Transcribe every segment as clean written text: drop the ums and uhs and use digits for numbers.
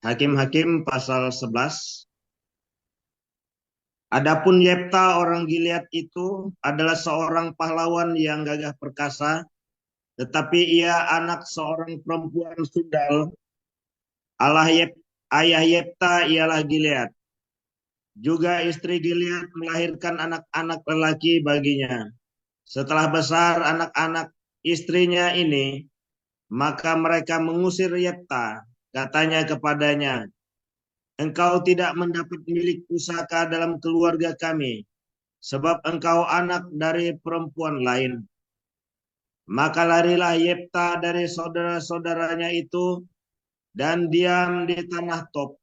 Hakim-Hakim pasal 11. Adapun Yefta orang Gilead itu adalah seorang pahlawan yang gagah perkasa, tetapi ia anak seorang perempuan sundal. Ayah Yefta ialah Gilead. Juga istri Gilead melahirkan anak-anak lelaki baginya. Setelah besar anak-anak istrinya ini, maka mereka mengusir Yefta. Katanya kepadanya, "Engkau tidak mendapat milik pusaka dalam keluarga kami, sebab engkau anak dari perempuan lain." Maka larilah Yefta dari saudara-saudaranya itu dan diam di tanah Tob.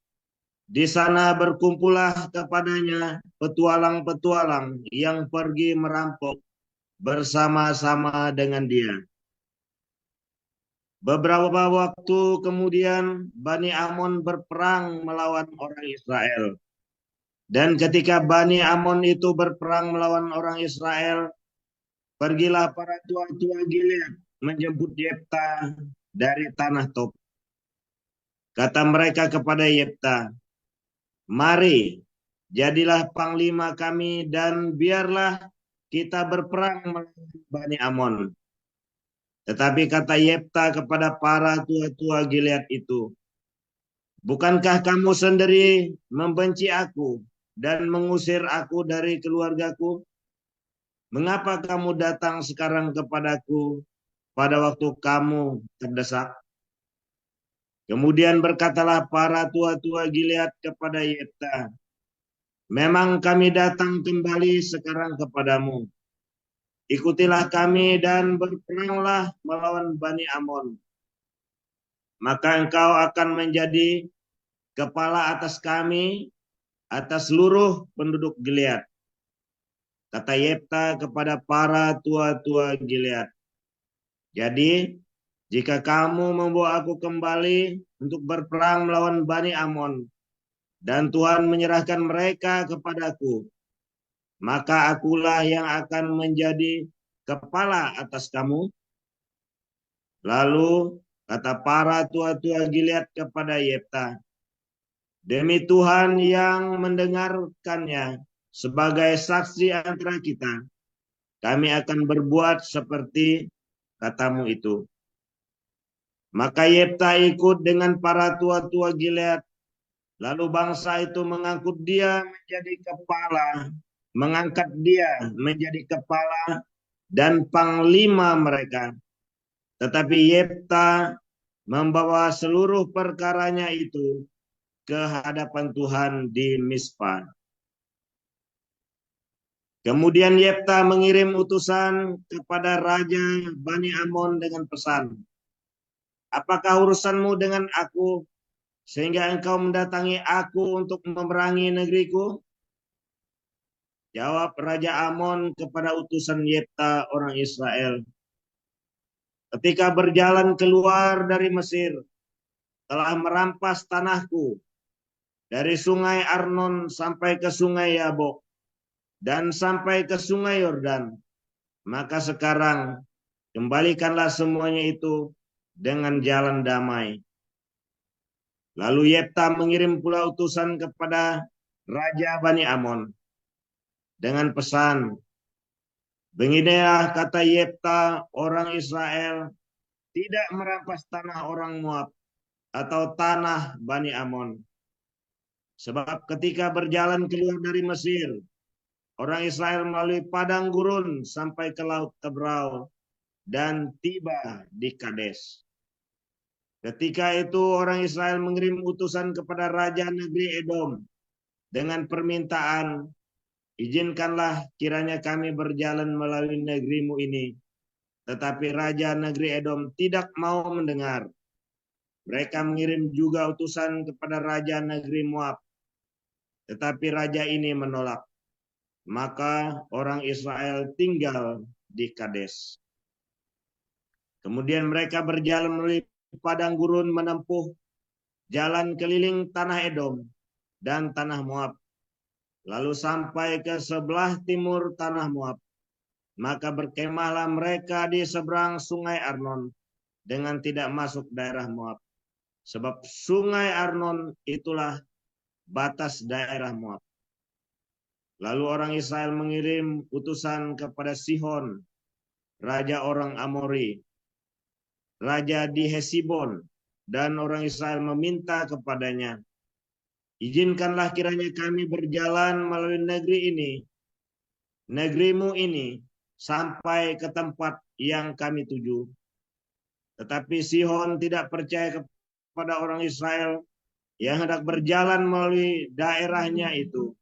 Di sana berkumpullah kepadanya petualang-petualang yang pergi merampok bersama-sama dengan dia. Beberapa waktu kemudian Bani Amon berperang melawan orang Israel. Dan ketika Bani Amon itu berperang melawan orang Israel, pergilah para tua-tua Gilead menjemput Yefta dari tanah Tob. Kata mereka kepada Yefta, "Mari, jadilah panglima kami dan biarlah kita berperang melawan Bani Amon." Tetapi kata Yefta kepada para tua-tua Gilead itu, "Bukankah kamu sendiri membenci aku dan mengusir aku dari keluargaku? Mengapa kamu datang sekarang kepadaku pada waktu kamu terdesak?" Kemudian berkatalah para tua-tua Gilead kepada Yefta, "Memang kami datang kembali sekarang kepadamu. Ikutilah kami dan berperanglah melawan Bani Amon. Maka engkau akan menjadi kepala atas kami, atas seluruh penduduk Gilead." Kata Yefta kepada para tua-tua Gilead, "Jadi, jika kamu membawa aku kembali untuk berperang melawan Bani Amon, dan Tuhan menyerahkan mereka kepadaku, maka akulah yang akan menjadi kepala atas kamu." Lalu kata para tua-tua Gilead kepada Yefta, "Demi Tuhan yang mendengarkannya sebagai saksi antara kita, kami akan berbuat seperti katamu itu." Maka Yefta ikut dengan para tua-tua Gilead. Lalu bangsa itu mengangkat dia menjadi kepala dan panglima mereka. Tetapi Yefta membawa seluruh perkaranya itu ke hadapan Tuhan di Mizpah. Kemudian Yefta mengirim utusan kepada Raja Bani Amon dengan pesan, "Apakah urusanmu dengan aku sehingga engkau mendatangi aku untuk memerangi negeriku?" Jawab Raja Amon kepada utusan Yefta orang Israel, "Ketika berjalan keluar dari Mesir, telah merampas tanahku dari sungai Arnon sampai ke sungai Yabok dan sampai ke sungai Yordan. Maka sekarang kembalikanlah semuanya itu dengan jalan damai." Lalu Yefta mengirim pula utusan kepada Raja Bani Amon dengan pesan, "Beginilah kata Yefta orang Israel, tidak merampas tanah orang Moab atau tanah Bani Amon. Sebab ketika berjalan keluar dari Mesir, orang Israel melalui padang gurun sampai ke laut Tebrau dan tiba di Kades. Ketika itu orang Israel mengirim utusan kepada Raja negeri Edom dengan permintaan, 'Izinkanlah kiranya kami berjalan melalui negerimu ini.' Tetapi Raja negeri Edom tidak mau mendengar. Mereka mengirim juga utusan kepada Raja negeri Moab, tetapi raja ini menolak. Maka orang Israel tinggal di Kades. Kemudian mereka berjalan melalui padang gurun menempuh jalan keliling tanah Edom dan tanah Moab, lalu sampai ke sebelah timur tanah Moab. Maka berkemahlah mereka di seberang sungai Arnon dengan tidak masuk daerah Moab. sebab sungai Arnon itulah batas daerah Moab. Lalu orang Israel mengirim utusan kepada Sihon, raja orang Amori, raja di Hesibon, dan orang Israel meminta kepadanya, izinkanlah kiranya kami berjalan melalui negerimu ini, sampai ke tempat yang kami tuju. Tetapi Sihon tidak percaya kepada orang Israel yang hendak berjalan melalui daerahnya itu.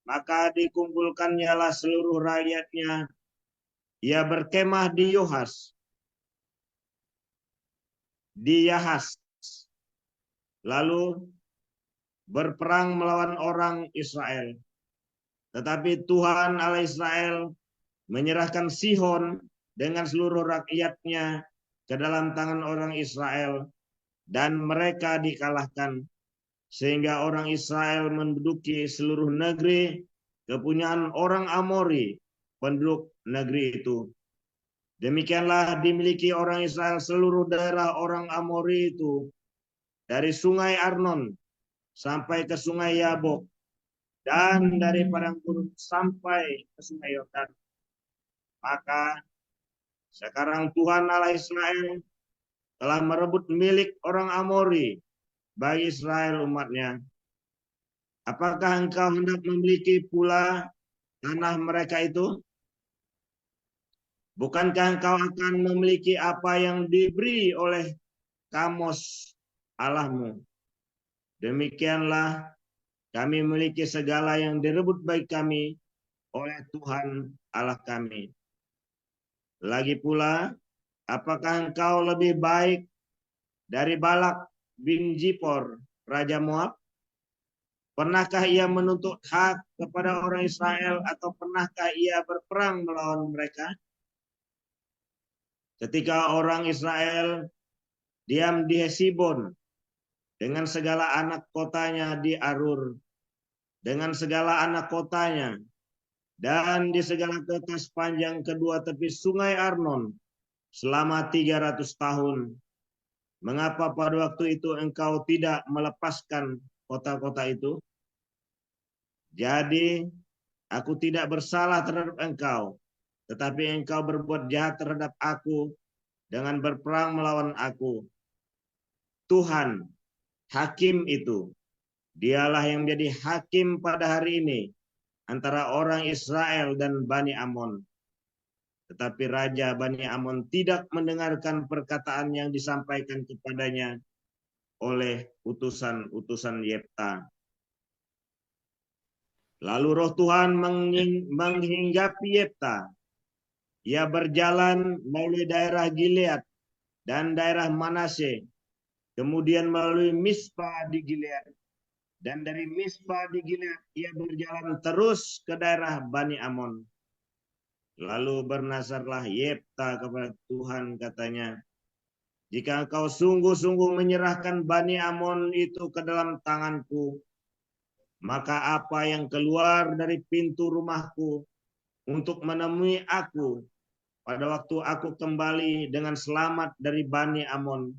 Maka dikumpulkannyalah seluruh rakyatnya. Ia berkemah di Yahas, lalu berperang melawan orang Israel. Tetapi Tuhan Allah Israel menyerahkan Sihon dengan seluruh rakyatnya ke dalam tangan orang Israel, dan mereka dikalahkan, sehingga orang Israel menduduki seluruh negeri kepunyaan orang Amori, penduduk negeri itu. Demikianlah dimiliki orang Israel seluruh daerah orang Amori itu, dari sungai Arnon sampai ke sungai Yabok, dan dari padang gurun sampai ke sungai Yordan. Maka sekarang Tuhan Allah Israel telah merebut milik orang Amori bagi Israel umatnya. Apakah engkau hendak memiliki pula tanah mereka itu? Bukankah engkau akan memiliki apa yang diberi oleh Kamos Allahmu? Demikianlah kami memiliki segala yang direbut baik kami oleh Tuhan Allah kami. Lagi pula, apakah engkau lebih baik dari Balak bin Zipor, Raja Moab? Pernahkah ia menuntut hak kepada orang Israel, atau pernahkah ia berperang melawan mereka? Ketika orang Israel diam di Hesibon, dengan segala anak kotanya di Arur, dengan segala anak kotanya, dan di segala kota sepanjang kedua tepi sungai Arnon, selama 300 tahun. Mengapa pada waktu itu engkau tidak melepaskan kota-kota itu? Jadi, aku tidak bersalah terhadap engkau, tetapi engkau berbuat jahat terhadap aku dengan berperang melawan aku. Tuhan, hakim itu, dialah yang menjadi hakim pada hari ini antara orang Israel dan Bani Amon. Tetapi Raja Bani Amon tidak mendengarkan perkataan yang disampaikan kepadanya oleh utusan-utusan Yefta. Lalu roh Tuhan menghinggapi Yefta. Ia berjalan melalui daerah Gilead dan daerah Manase, kemudian melalui Mispa di Gilead. Dan dari Mispa di Gilead ia berjalan terus ke daerah Bani Amon. Lalu bernazarlah Yefta kepada Tuhan, katanya, jika engkau sungguh-sungguh menyerahkan Bani Amon itu ke dalam tanganku, maka apa yang keluar dari pintu rumahku untuk menemui aku pada waktu aku kembali dengan selamat dari Bani Amon,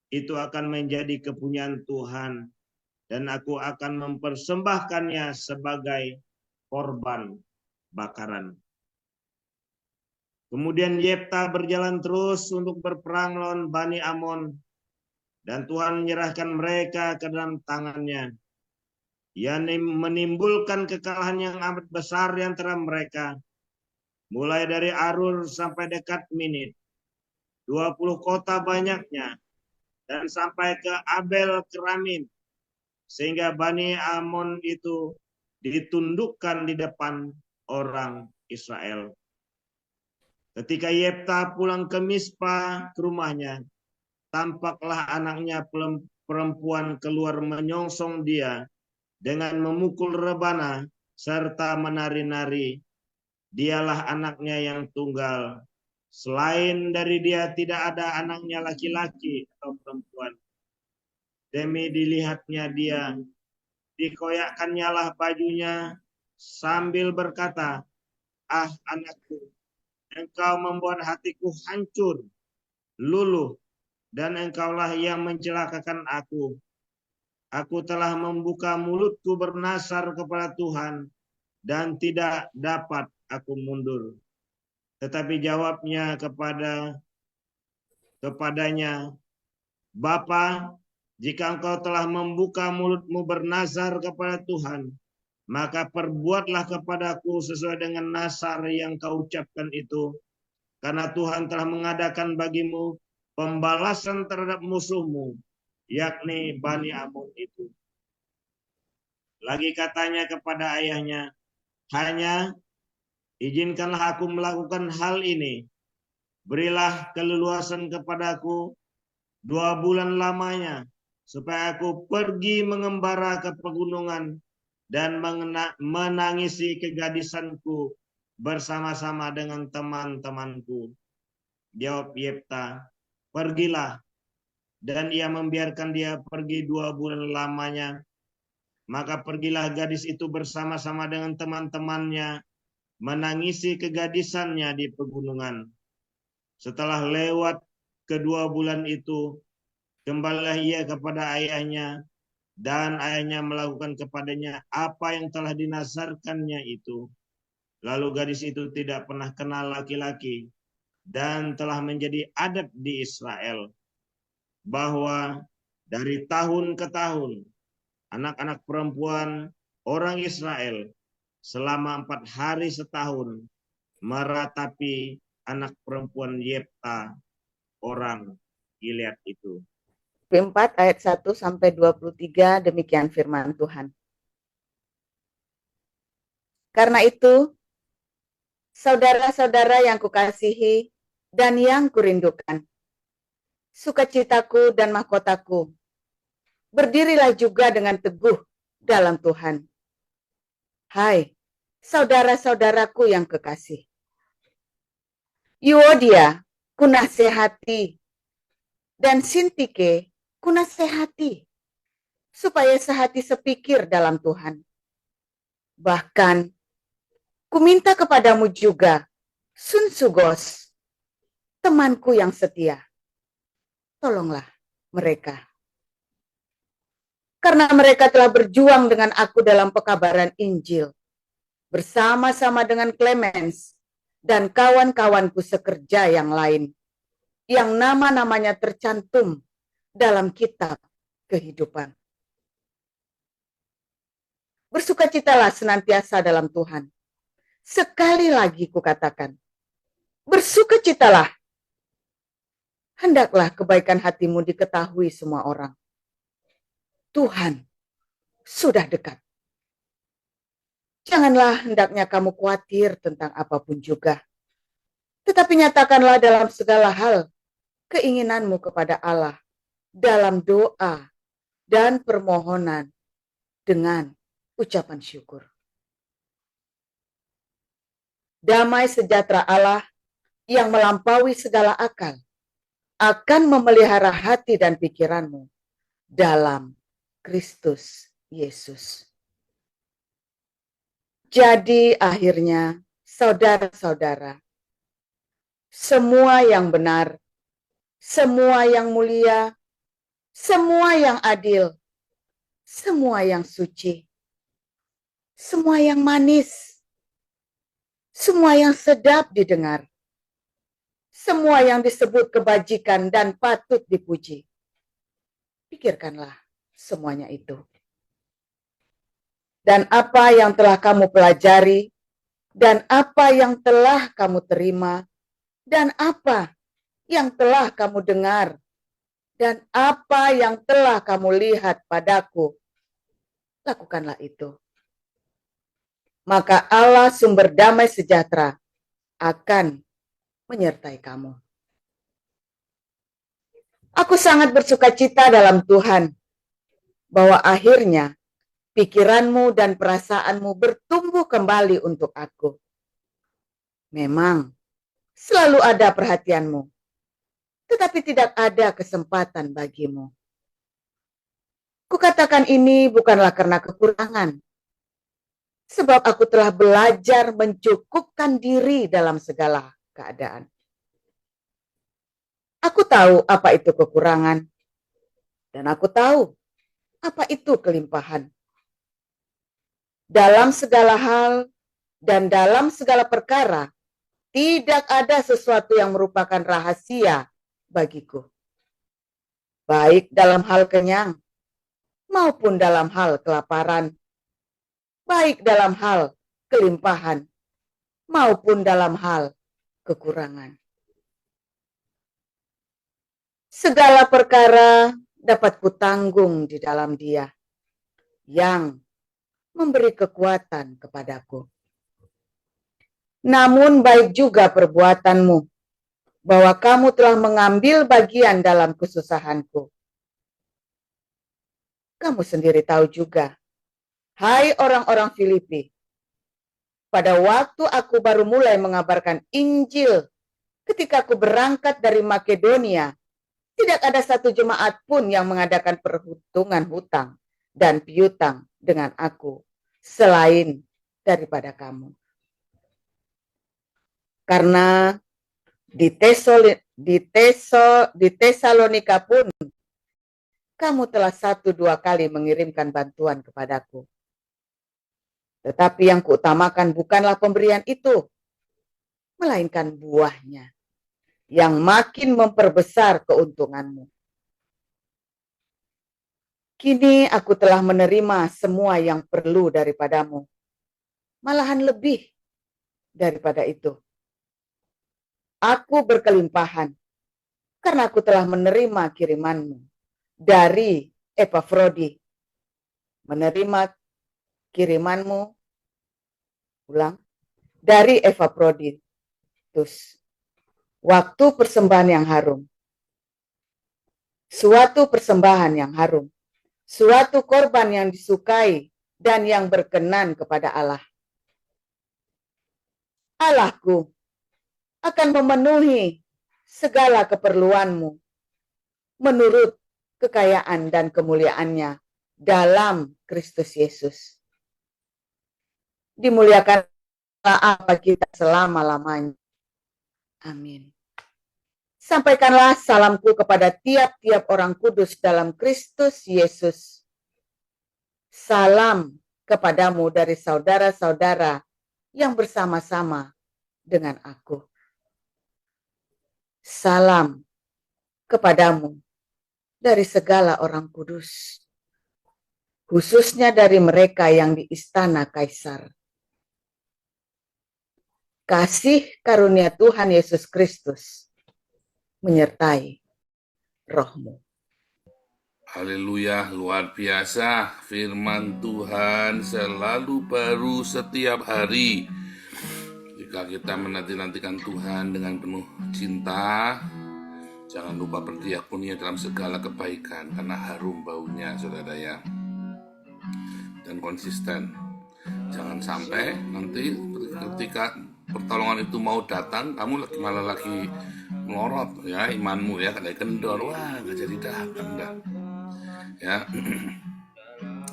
itu akan menjadi kepunyaan Tuhan, dan aku akan mempersembahkannya sebagai korban bakaran. Kemudian Yefta berjalan terus untuk berperang melawan Bani Amon, dan Tuhan menyerahkan mereka ke dalam tangannya. Ia menimbulkan kekalahan yang amat besar di antara mereka, mulai dari Arur sampai dekat Minit, 20 kota banyaknya, dan sampai ke Abel Keramin, sehingga Bani Amon itu ditundukkan di depan orang Israel. Ketika Yefta pulang ke Mispa, ke rumahnya, tampaklah anaknya perempuan keluar menyongsong dia dengan memukul rebana serta menari-nari. Dialah anaknya yang tunggal. Selain dari dia tidak ada anaknya laki-laki atau perempuan. Demi dilihatnya dia, dikoyakkannyalah bajunya sambil berkata, ah anakku, engkau membuat hatiku hancur, luluh, dan engkaulah yang mencelakakan aku. Aku telah membuka mulutku bernasar kepada Tuhan, dan tidak dapat aku mundur. Tetapi jawabnya kepadanya, Bapa, jika engkau telah membuka mulutmu bernazar kepada Tuhan, maka perbuatlah kepadaku sesuai dengan nazar yang kau ucapkan itu, karena Tuhan telah mengadakan bagimu pembalasan terhadap musuhmu, yakni Bani Amun itu. Lagi katanya kepada ayahnya, hanya izinkanlah aku melakukan hal ini. Berilah keleluasan kepadaku 2 bulan lamanya, supaya aku pergi mengembara ke pegunungan dan menangisi kegadisanku bersama-sama dengan teman-temanku. Jawab Yefta, pergilah. Dan ia membiarkan dia pergi 2 bulan lamanya. Maka pergilah gadis itu bersama-sama dengan teman-temannya menangisi kegadisannya di pegunungan. Setelah lewat kedua bulan itu, kembalilah ia kepada ayahnya, dan ayahnya melakukan kepadanya apa yang telah dinazarkannya itu. Lalu gadis itu tidak pernah kenal laki-laki, dan telah menjadi adat di Israel, bahwa dari tahun ke tahun, anak-anak perempuan orang Israel selama 4 hari setahun meratapi anak perempuan Yefta orang Gilead itu. 4 ayat 1 sampai 23, demikian firman Tuhan. Karena itu, saudara-saudara yang kukasihi dan yang kurindukan, sukacitaku dan mahkotaku, berdirilah juga dengan teguh dalam Tuhan. Hai, saudara-saudaraku yang kekasih. Euodia, kunasehati, dan Sintike, kunasehati, supaya sehati sepikir dalam Tuhan. Bahkan, kuminta kepadamu juga, Sunsugos, temanku yang setia. Tolonglah mereka. Karena mereka telah berjuang dengan aku dalam pekabaran Injil, bersama-sama dengan Clemens dan kawan-kawanku sekerja yang lain, yang nama-namanya tercantum dalam kitab kehidupan. Bersukacitalah senantiasa dalam Tuhan. Sekali lagi kukatakan, bersukacitalah. Hendaklah kebaikan hatimu diketahui semua orang. Tuhan sudah dekat. Janganlah hendaknya kamu khawatir tentang apapun juga. Tetapi nyatakanlah dalam segala hal keinginanmu kepada Allah dalam doa dan permohonan dengan ucapan syukur. Damai sejahtera Allah yang melampaui segala akal akan memelihara hati dan pikiranmu dalam Kristus Yesus. Jadi akhirnya, saudara-saudara, semua yang benar, semua yang mulia, semua yang adil, semua yang suci, semua yang manis, semua yang sedap didengar, semua yang disebut kebajikan dan patut dipuji. Pikirkanlah semuanya itu. Dan apa yang telah kamu pelajari, dan apa yang telah kamu terima, dan apa yang telah kamu dengar, dan apa yang telah kamu lihat padaku, lakukanlah itu. Maka Allah sumber damai sejahtera akan menyertai kamu. Aku sangat bersukacita dalam Tuhan, bahwa akhirnya pikiranmu dan perasaanmu bertumbuh kembali untuk aku. Memang selalu ada perhatianmu, tetapi tidak ada kesempatan bagimu. Kukatakan ini bukanlah karena kekurangan, sebab aku telah belajar mencukupkan diri dalam segala keadaan. Aku tahu apa itu kekurangan, dan aku tahu apa itu kelimpahan. Dalam segala hal dan dalam segala perkara, tidak ada sesuatu yang merupakan rahasia bagiku. Baik dalam hal kenyang maupun dalam hal kelaparan, baik dalam hal kelimpahan maupun dalam hal kekurangan. Segala perkara dapat kutanggung di dalam Dia yang memberi kekuatan kepadaku. Namun baik juga perbuatanmu, bahwa kamu telah mengambil bagian dalam kesusahanku. Kamu sendiri tahu juga, hai orang-orang Filipi, pada waktu aku baru mulai mengabarkan Injil, ketika aku berangkat dari Makedonia, tidak ada satu jemaat pun yang mengadakan perhitungan hutang dan piutang dengan aku, selain daripada kamu. Karena di Tesalonika pun kamu telah 1-2 kali mengirimkan bantuan kepadaku. Tetapi yang kuutamakan bukanlah pemberian itu, melainkan buahnya, yang makin memperbesar keuntunganmu. Kini aku telah menerima semua yang perlu daripadamu, malahan lebih daripada itu. Aku berkelimpahan, karena aku telah menerima kirimanmu dari Epafrodi, menerima kirimanmu, dari Epafroditus, waktu persembahan yang harum, suatu persembahan yang harum, suatu korban yang disukai dan yang berkenan kepada Allah. Allahku akan memenuhi segala keperluanmu menurut kekayaan dan kemuliaannya dalam Kristus Yesus. Dimuliakanlah Allah kita selama-lamanya. Amin. Sampaikanlah salamku kepada tiap-tiap orang kudus dalam Kristus Yesus. Salam kepadamu dari saudara-saudara yang bersama-sama dengan aku. Salam kepadamu dari segala orang kudus, khususnya dari mereka yang di istana Kaisar. Kasih karunia Tuhan Yesus Kristus menyertai rohmu. Haleluya, luar biasa. Firman Tuhan selalu baru setiap hari. Jika kita menanti-nantikan Tuhan dengan penuh cinta, jangan lupa berdiakonia dalam segala kebaikan, karena harum baunya, saudara ya. Dan konsisten. Jangan sampai nanti ketika pertolongan itu mau datang, kamu malah lagi melorot ya imanmu ya, kayak kendor, wah nggak jadi datang dah. Ya,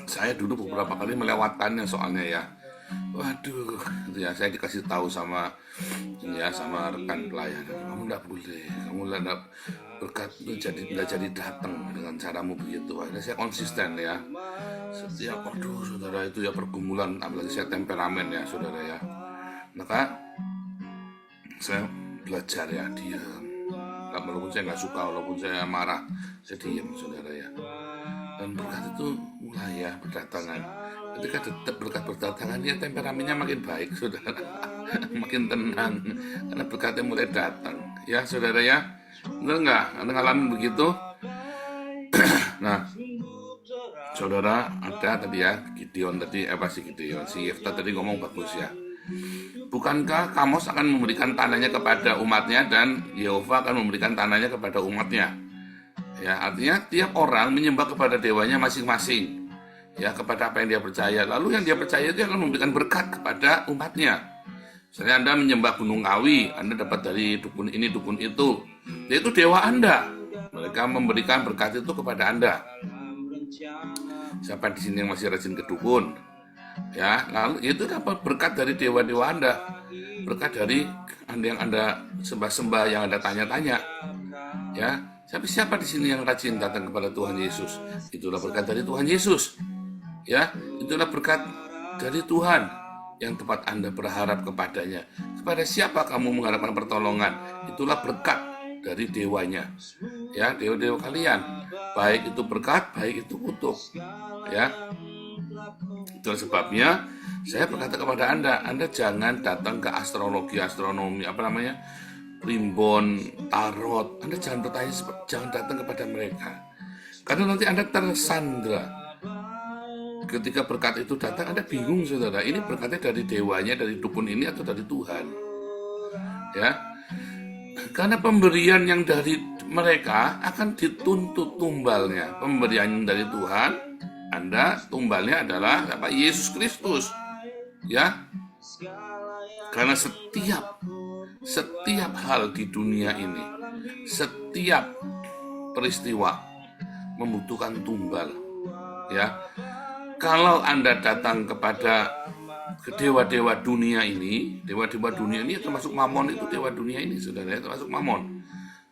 saya dulu beberapa kali melewatkannya soalnya ya. Waduh, ya saya dikasih tahu sama rekan pelayan, kamu nggak boleh, kamu nggak berkat nggak jadi datang dengan caramu begitu. Akhirnya saya konsisten ya. Setiap saudara itu ya pergumulan, apalagi saya temperamen ya saudara ya. Maka saya belajar ya diam. Walaupun saya nggak suka, walaupun saya marah, saya diam saudara ya. Dan berkat itu mulai ya berdatangan. Ketika berkat berdatangan, ya temperamennya makin baik saudara. Makin tenang, karena berkatnya mulai datang. Ya saudara ya, benar nggak? Anda ngalamin begitu? Nah, saudara ada tadi ya Gideon tadi, si Yefta tadi ngomong bagus ya. Bukankah Kamos akan memberikan tanahnya kepada umatnya dan Yehova akan memberikan tanahnya kepada umatnya? Ya, artinya tiap orang menyembah kepada dewanya masing-masing. Ya, kepada apa yang dia percaya. Lalu yang dia percaya itu akan memberikan berkat kepada umatnya. Misalnya Anda menyembah Gunung Kawi, Anda dapat dari dukun ini, dukun itu. Yaitu dewa Anda. Mereka memberikan berkat itu kepada Anda. Siapa di sini yang masih rajin ke dukun? Ya, lalu itu dapat berkat dari dewa-dewa Anda, berkat dari yang Anda sembah-sembah, yang Anda tanya-tanya. Ya, siapa di sini yang rajin datang kepada Tuhan Yesus? Itulah berkat dari Tuhan Yesus. Ya, itulah berkat dari Tuhan yang tepat Anda berharap kepadanya. Kepada siapa kamu mengharapkan pertolongan? Itulah berkat dari dewanya. Ya, dewa-dewa kalian. Baik itu berkat, baik itu kutuk. Ya, itulah sebabnya saya berkata kepada Anda jangan datang ke astronomi, primbon, tarot. Anda jangan bertanya, jangan datang kepada mereka. Karena nanti Anda tersandra. Ketika berkat itu datang, Anda bingung, saudara. Ini berkatnya dari dewanya, dari dukun ini, atau dari Tuhan? Ya, karena pemberian yang dari mereka akan dituntut tumbalnya. Pemberian dari Tuhan, Anda tumbalnya adalah Yesus Kristus. Ya, karena setiap hal di dunia ini, setiap peristiwa membutuhkan tumbal. Ya, kalau Anda datang kepada dewa-dewa dunia ini termasuk Mamon, itu dewa dunia ini, saudara, termasuk Mamon.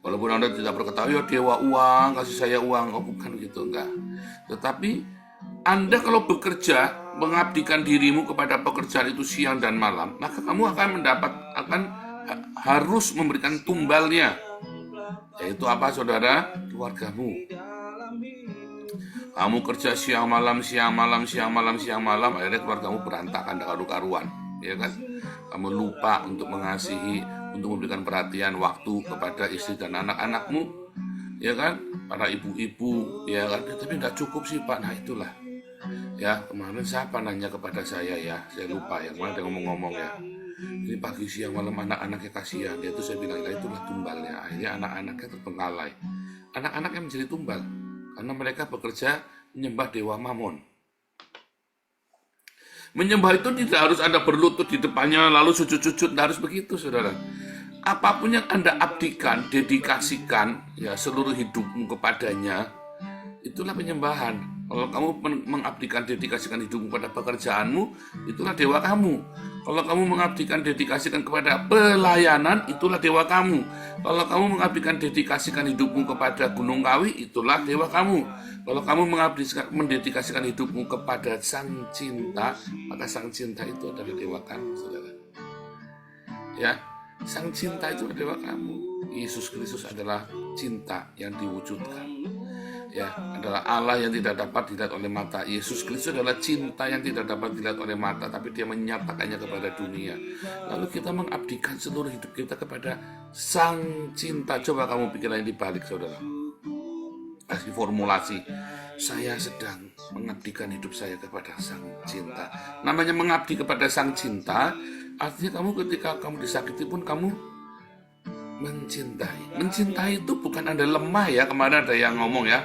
Walaupun Anda tidak berkata, ya dewa uang, kasih saya uang, bukan gitu, enggak. Tetapi Anda kalau bekerja, mengabdikan dirimu kepada pekerjaan itu siang dan malam, maka kamu harus memberikan tumbalnya. Yaitu apa, saudara? Keluargamu. Kamu kerja siang malam, akhirnya keluargamu berantakan, tidak karu-karuan, ya kan? Kamu lupa untuk mengasihi, untuk memberikan perhatian waktu kepada istri dan anak-anakmu, ya kan? Para ibu-ibu, ya kan? Tapi tidak cukup sih, Pak. Nah, itulah. Ya, kemarin siapa nanya kepada saya, ya, saya lupa, yang mana dia ngomong-ngomong, ya. Ini pagi siang malam anak-anaknya kasihan. Dia itu saya bilang, itulah tumbalnya. Akhirnya anak-anaknya terbengkalai. Anak-anaknya menjadi tumbal karena mereka bekerja menyembah dewa Mamon. Menyembah itu tidak harus Anda berlutut di depannya lalu sujud-sujud, tidak harus begitu, saudara. Apapun yang Anda abdikan, dedikasikan, ya, seluruh hidupmu kepadanya, itulah penyembahan. Kalau kamu mengabdikan, dedikasikan hidupmu pada pekerjaanmu, itulah dewa kamu. Kalau kamu mengabdikan, dedikasikan kepada pelayanan, itulah dewa kamu. Kalau kamu mengabdikan, dedikasikan hidupmu kepada Gunung Kawi, itulah dewa kamu. Kalau kamu mendedikasikan hidupmu kepada Sang Cinta, maka Sang Cinta itu adalah dewa kamu, saudara. Ya, Sang Cinta itu adalah dewa kamu. Yesus Kristus adalah cinta yang diwujudkan. Ya, adalah Allah yang tidak dapat dilihat oleh mata. Yesus Kristus adalah cinta yang tidak dapat dilihat oleh mata, tapi dia menyatakannya kepada dunia. Lalu kita mengabdikan seluruh hidup kita kepada Sang Cinta. Coba kamu pikirkan di balik, saudara. Kasih formulasi. Saya sedang mengabdikan hidup saya kepada Sang Cinta. Namanya mengabdi kepada Sang Cinta, artinya kamu ketika kamu disakiti pun kamu mencintai. Mencintai itu bukan Anda lemah, ya. Kemarin ada yang ngomong, ya,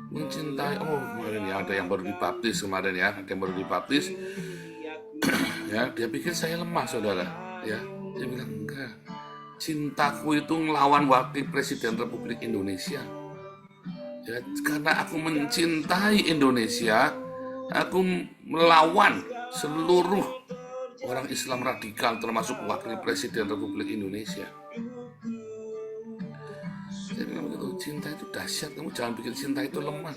mencintai, kemarin, ya, ada yang baru dibaptis kemarin, ya, ada yang baru dibaptis. Ya, dia pikir saya lemah, saudara, ya. Dia bilang, enggak, cintaku itu ngelawan wakil presiden Republik Indonesia, ya. Karena aku mencintai Indonesia, aku melawan seluruh orang Islam radikal, termasuk wakil presiden Republik Indonesia. Saya bilang begitu, cinta itu dahsyat, kamu jangan pikir cinta itu lemah.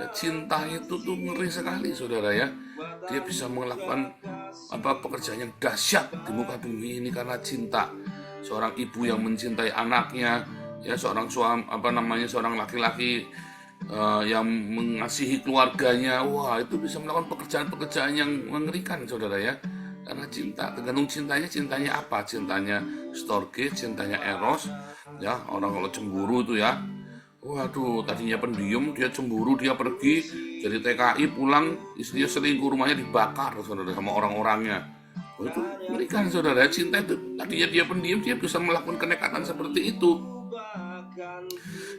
Ya, cinta itu tuh ngeri sekali, saudara, ya. Dia bisa melakukan pekerjaan yang dahsyat di muka bumi ini karena cinta. Seorang ibu yang mencintai anaknya, ya, seorang seorang laki-laki yang mengasihi keluarganya, wah, itu bisa melakukan pekerjaan-pekerjaan yang mengerikan, saudara, ya. Karena cinta, tergantung cintanya apa? Cintanya storge, cintanya eros, ya. Orang kalau cemburu itu, ya, waduh, tadinya pendiam, dia cemburu, dia pergi jadi TKI, pulang istrinya selingkuh, rumahnya dibakar, saudara, sama orang-orangnya. Itu mengerikan, saudara. Cinta itu tadinya dia pendiam, dia bisa melakukan kenekatan seperti itu.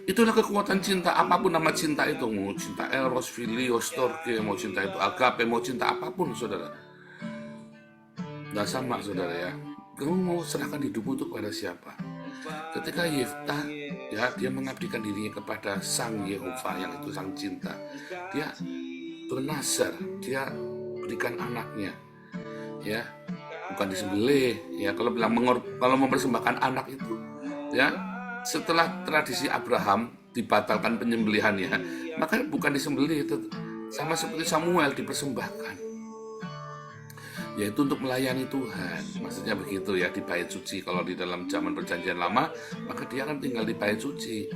Itulah kekuatan cinta, apapun nama cinta itu, mau cinta eros, filio, storge, mau cinta itu agape, mau cinta apapun, saudara. Nah, sama, saudara, ya. Kamu mau serahkan hidupmu itu kepada siapa? Ketika Yeftah, ya, dia mengabdikan dirinya kepada Sang Yehova, yang itu Sang Cinta. Dia bernazar, dia berikan anaknya, ya, bukan disembelih, ya. Kalau mempersembahkan anak itu, ya, setelah tradisi Abraham dibatalkan penyembelihannya, maka bukan disembelih, sama seperti Samuel dipersembahkan, yaitu untuk melayani Tuhan. Maksudnya begitu ya, di bait suci. Kalau di dalam zaman perjanjian lama, maka dia akan tinggal di bait suci.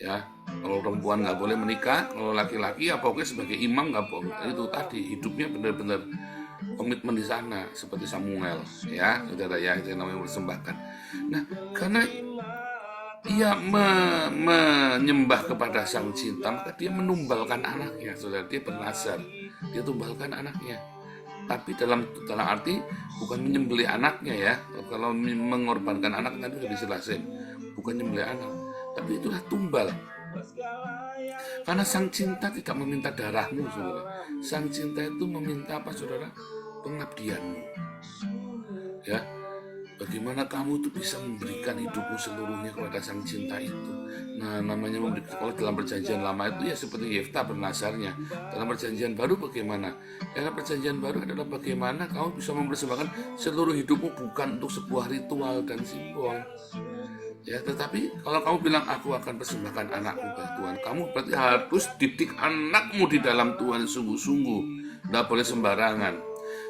Ya, kalau perempuan nggak boleh menikah, kalau laki-laki ya pokoknya sebagai imam nggak boleh. Itu tadi hidupnya benar-benar komitmen di sana seperti Samuel, ya saudara ya, itu yang namanya mempersembahkan. Nah, karena ia menyembah kepada sang cinta, maka dia menumbalkan anaknya, saudara. Dia bernazar, dia tumbalkan anaknya. Tapi dalam arti bukan menyembelih anaknya ya. Kalau mengorbankan anak nanti sudah dijelasin, bukan menyembelih anak, tapi itulah tumbal. Karena sang cinta tidak meminta darahmu, saudara. Sang cinta itu meminta apa, saudara? Pengabdianmu. Ya, bagaimana kamu tuh bisa memberikan hidupmu seluruhnya kepada sang cinta itu. Nah, namanya memberikan. Kalau dalam perjanjian lama itu ya seperti Yefta bernazarnya. Dalam perjanjian baru bagaimana? Dalam perjanjian baru adalah bagaimana kamu bisa mempersembahkan seluruh hidupmu bukan untuk sebuah ritual dan simbol. Ya, tetapi kalau kamu bilang aku akan persembahkan anakku ke Tuhan, kamu berarti harus didik anakmu di dalam Tuhan sungguh-sungguh. Tidak boleh sembarangan.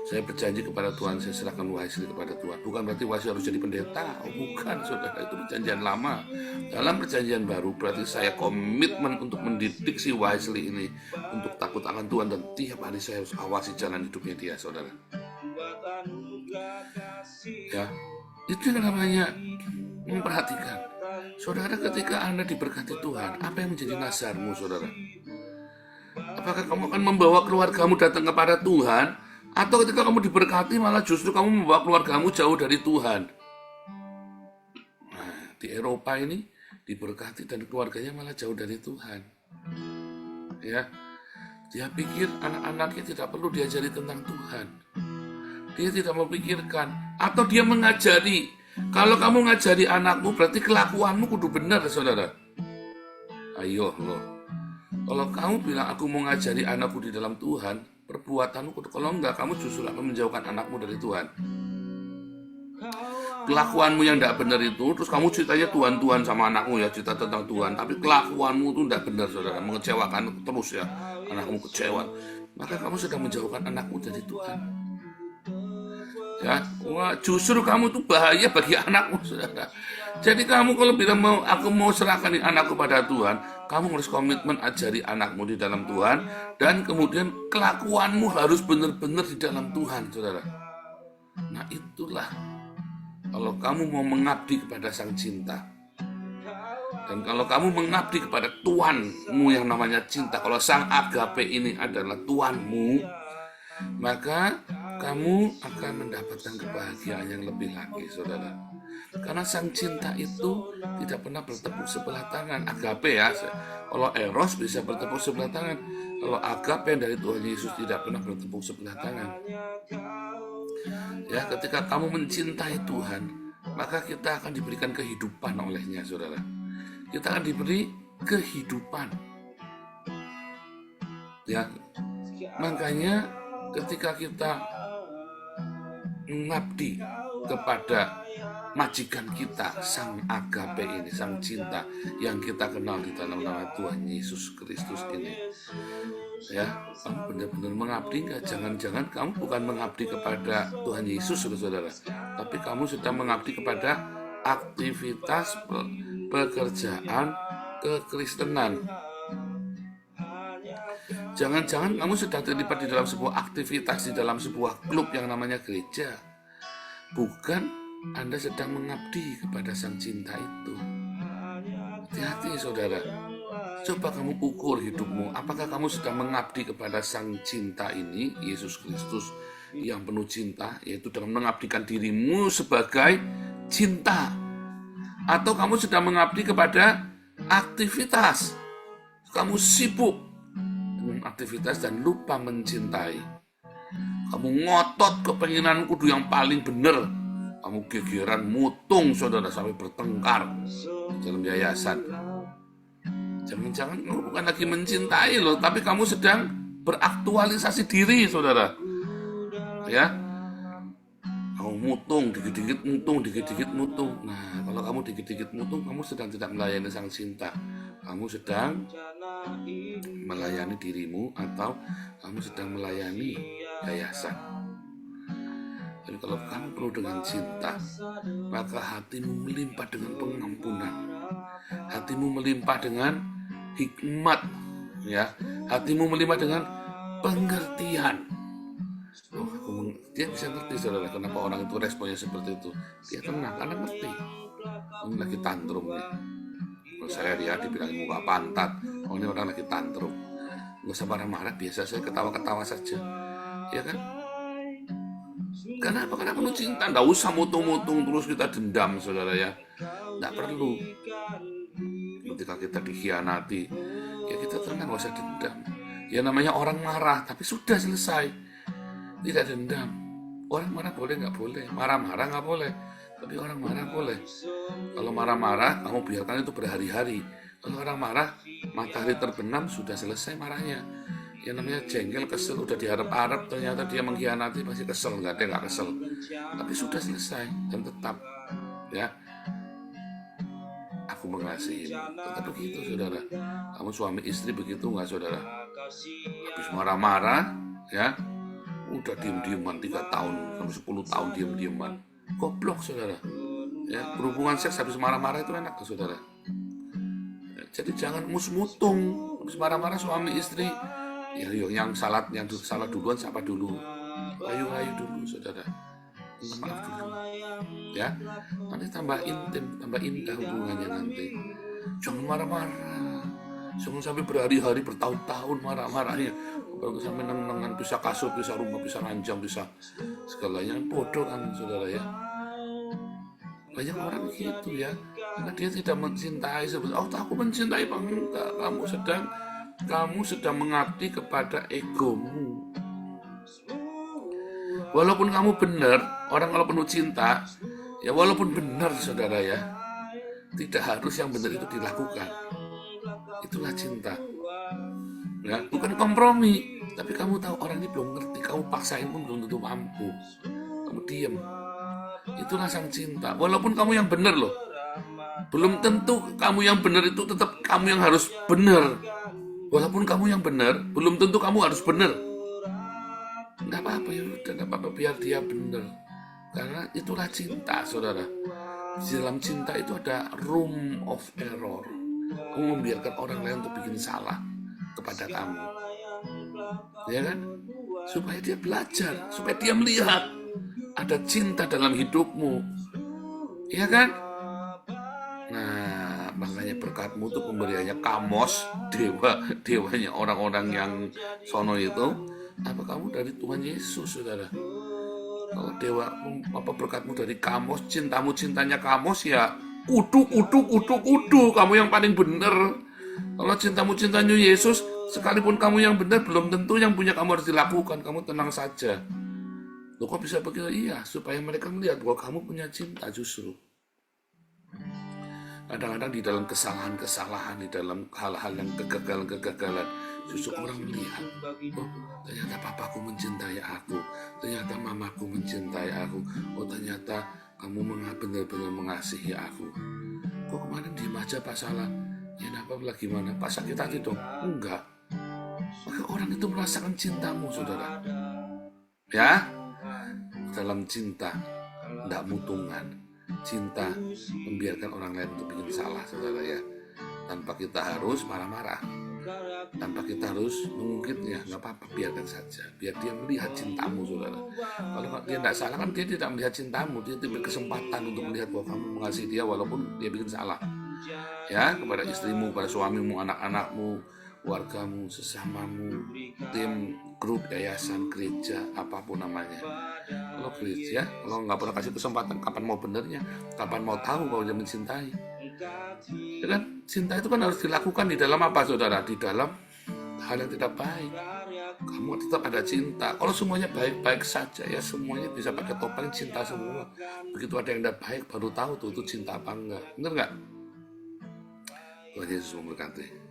Saya berjanji kepada Tuhan, saya serahkan Wesley kepada Tuhan. Bukan berarti Wesley harus jadi pendeta. Bukan, saudara. Itu perjanjian lama. Dalam perjanjian baru berarti saya komitmen untuk mendidik si Wesley ini untuk takut akan Tuhan, dan tiap hari saya harus awasi jalan hidupnya dia, saudara. Ya, itu yang namanya memperhatikan. Saudara, ketika Anda diberkati Tuhan, apa yang menjadi nazarmu, saudara? Apakah kamu akan membawa keluargamu datang kepada Tuhan, atau ketika kamu diberkati malah justru kamu membawa keluargamu jauh dari Tuhan? Nah, di Eropa ini diberkati dan keluarganya malah jauh dari Tuhan. Ya, dia pikir anak-anaknya tidak perlu diajari tentang Tuhan. Dia tidak memikirkan, atau dia mengajari. Kalau kamu ngajari anakmu, berarti kelakuanmu kudu benar, saudara. Ayo loh. Kalau kamu bilang aku mau ngajari anakku di dalam Tuhan, perbuatanmu kudu. Kalau enggak, kamu justru akan menjauhkan anakmu dari Tuhan. Kelakuanmu yang tidak benar itu, terus kamu ceritanya Tuhan sama anakmu ya, cerita tentang Tuhan, tapi kelakuanmu itu tidak benar, saudara, mengecewakan terus ya, anakmu kecewa, maka kamu sedang menjauhkan anakmu dari Tuhan. Ya, wah, justru kamu tuh bahaya bagi anakmu, saudara. Jadi kamu kalau bilang aku mau serahkan anakku pada Tuhan, kamu harus komitmen ajari anakmu di dalam Tuhan, dan kemudian kelakuanmu harus benar-benar di dalam Tuhan, saudara. Nah, itulah kalau kamu mau mengabdi kepada sang cinta, dan kalau kamu mengabdi kepada Tuhanmu yang namanya cinta, kalau sang agape ini adalah Tuhanmu, maka kamu akan mendapatkan kebahagiaan yang lebih lagi, saudara. Karena sang cinta itu tidak pernah bertepuk sebelah tangan. Agape ya, kalau eros bisa bertepuk sebelah tangan, kalau agape dari Tuhan Yesus tidak pernah bertepuk sebelah tangan. Ya, ketika kamu mencintai Tuhan, maka kita akan diberikan kehidupan olehnya, saudara. Kita akan diberi kehidupan. Ya, makanya ketika kita mengabdi kepada majikan kita, sang agape ini, sang cinta yang kita kenal di dalam nama Tuhan Yesus Kristus ini, ya, kamu benar-benar mengabdi nggak? Jangan-jangan kamu bukan mengabdi kepada Tuhan Yesus, saudara, tapi kamu sedang mengabdi kepada aktivitas pekerjaan kekristenan. Jangan-jangan kamu sudah terlibat di dalam sebuah aktivitas, di dalam sebuah klub yang namanya gereja. Bukan Anda sedang mengabdi kepada sang cinta itu. Hati-hati, saudara. Coba kamu ukur hidupmu. Apakah kamu sedang mengabdi kepada sang cinta ini, Yesus Kristus yang penuh cinta, yaitu dengan mengabdikan dirimu sebagai cinta, atau kamu sedang mengabdi kepada aktivitas? Kamu sibuk aktivitas dan lupa mencintai. Kamu ngotot kepenginan kudu yang paling benar. Kamu gegeran mutung, saudara, sampai bertengkar dalam yayasan. Jangan-jangan kamu bukan lagi mencintai loh, tapi kamu sedang beraktualisasi diri, saudara. Ya, kamu mutung, dikit-dikit mutung, dikit-dikit mutung. Nah, kalau kamu dikit-dikit mutung, kamu sedang tidak melayani sang cinta. Kamu sedang melayani dirimu atau kamu sedang melayani yayasan. Jadi kalau kamu penuh dengan cinta, maka hatimu melimpah dengan pengampunan. Hatimu melimpah dengan hikmat, ya. Hatimu melimpah dengan pengertian. Dia bisa ngerti, saudara, kenapa orang itu responnya seperti itu. Dia tenang karena ngerti. Ini lagi tantrum nih. Kalau saya lihat dibilang muka pantat, oh ini orang lagi tantrum. Nggak usah marah-marah, biasa saya ketawa-ketawa saja, ya kan? Kenapa? Karena penuh cinta. Nggak usah mutung-mutung terus kita dendam, saudara, ya. Nggak perlu. Ketika kita dikhianati, ya kita tenang, nggak usah dendam. Ya namanya orang marah, tapi sudah selesai. Tidak dendam. Orang marah boleh nggak boleh, marah-marah nggak boleh, tapi orang marah boleh. Kalau marah-marah, kamu biarkan itu berhari-hari. Kalau orang marah, matahari terbenam, sudah selesai marahnya. Yang namanya jengkel, kesel, udah diharap-harap, ternyata dia mengkhianati, masih kesel, nggak ada nggak kesel. Tapi sudah selesai, dan tetap, ya, aku mengasihi. Tetap begitu, saudara. Kamu suami istri begitu nggak, saudara? Habis marah-marah, ya, udah diem-dieman 3 tahun sampai 10 tahun diem-dieman. Goblok, saudara. Ya, berhubungan seks habis marah-marah itu enak, saudara. Ya, jadi jangan mus-mutung habis marah-marah suami istri. Ya, yang salah duluan siapa dulu? Layu-layu dulu, saudara. Minta maaf dulu. Ya, nanti tambah intim, tambah indah hubungannya nanti. Jangan marah-marah. Jangan sampai berhari-hari, bertahun-tahun marah-marahnya. Baru sampai nengan, bisa kasur, bisa rumah, bisa ranjang, bisa segalanya. Bodoh kan, saudara, ya. Banyak orang gitu, ya, karena dia tidak mencintai. Oh, aku mencintai, Bang. Enggak. Kamu sedang mengabdi kepada egomu. Walaupun kamu benar, orang kalau penuh cinta, ya walaupun benar, saudara, ya, tidak harus yang benar itu dilakukan. Itulah cinta, ya, bukan kompromi. Tapi kamu tahu orang ini belum ngerti, kamu paksain pun belum tentu mampu. Kamu diam. Itulah sang cinta. Walaupun kamu yang benar loh, belum tentu kamu yang benar itu tetap kamu yang harus benar. Walaupun kamu yang benar, belum tentu kamu harus benar. Nggak apa-apa, ya udah, nggak apa-apa, biar dia benar. Karena itulah cinta, saudara. Di dalam cinta itu ada room of error. Kamu membiarkan orang lain untuk bikin salah kepada kamu, ya kan? Supaya dia belajar, supaya dia melihat ada cinta dalam hidupmu, ya kan? Nah, makanya berkatmu itu pemberiannya Kamos, dewanya orang-orang yang sono itu. Apa kamu dari Tuhan Yesus, saudara? Kalau berkatmu dari Kamos, cintanya Kamos, ya udu, kamu yang paling benar. Kalau cintanya Yesus, sekalipun kamu yang benar, belum tentu yang punya kamu harus dilakukan. Kamu tenang saja. Loh, kok bisa begitu? Iya, supaya mereka melihat bahwa kamu punya cinta justru. Kadang-kadang di dalam kesalahan-kesalahan, di dalam hal-hal yang kegagalan, justru orang melihat, oh, ternyata papaku mencintai aku, ternyata mamaku mencintai aku, oh ternyata kamu benar-benar mengasihi aku. Kok kemarin diem aja Pak salah? Ya apa gimana? Pak sakit hati dong? Enggak. Maka orang itu merasakan cintamu, saudara. Ya, dalam cinta, tidak mutungan. Cinta membiarkan orang lain untuk bikin salah, saudara, ya. Tanpa kita harus marah-marah, tanpa kita harus mengungkitnya. Nggak apa-apa, biarkan saja. Biar dia melihat cintamu, saudara. Kalau dia tidak salah, kan dia tidak melihat cintamu. Dia diberi kesempatan untuk melihat bahwa kamu mengasihi dia walaupun dia bikin salah. Ya, kepada istrimu, pada suamimu, anak-anakmu, wargamu, sesamamu, tim, grup, yayasan, gereja, apapun namanya. Kalau gereja, kalau nggak pernah kasih kesempatan, kapan mau benernya? Kapan mau tahu bahwa dia mencintai? Ya kan? Cinta itu kan harus dilakukan di dalam apa, saudara? Di dalam hal yang tidak baik. Kamu tetap ada cinta. Kalau semuanya baik-baik saja, ya semuanya bisa pakai topeng cinta semua. Begitu ada yang tidak baik, baru tahu tuh itu cinta apa enggak. Bener nggak? Tuhan Yesus memberkati.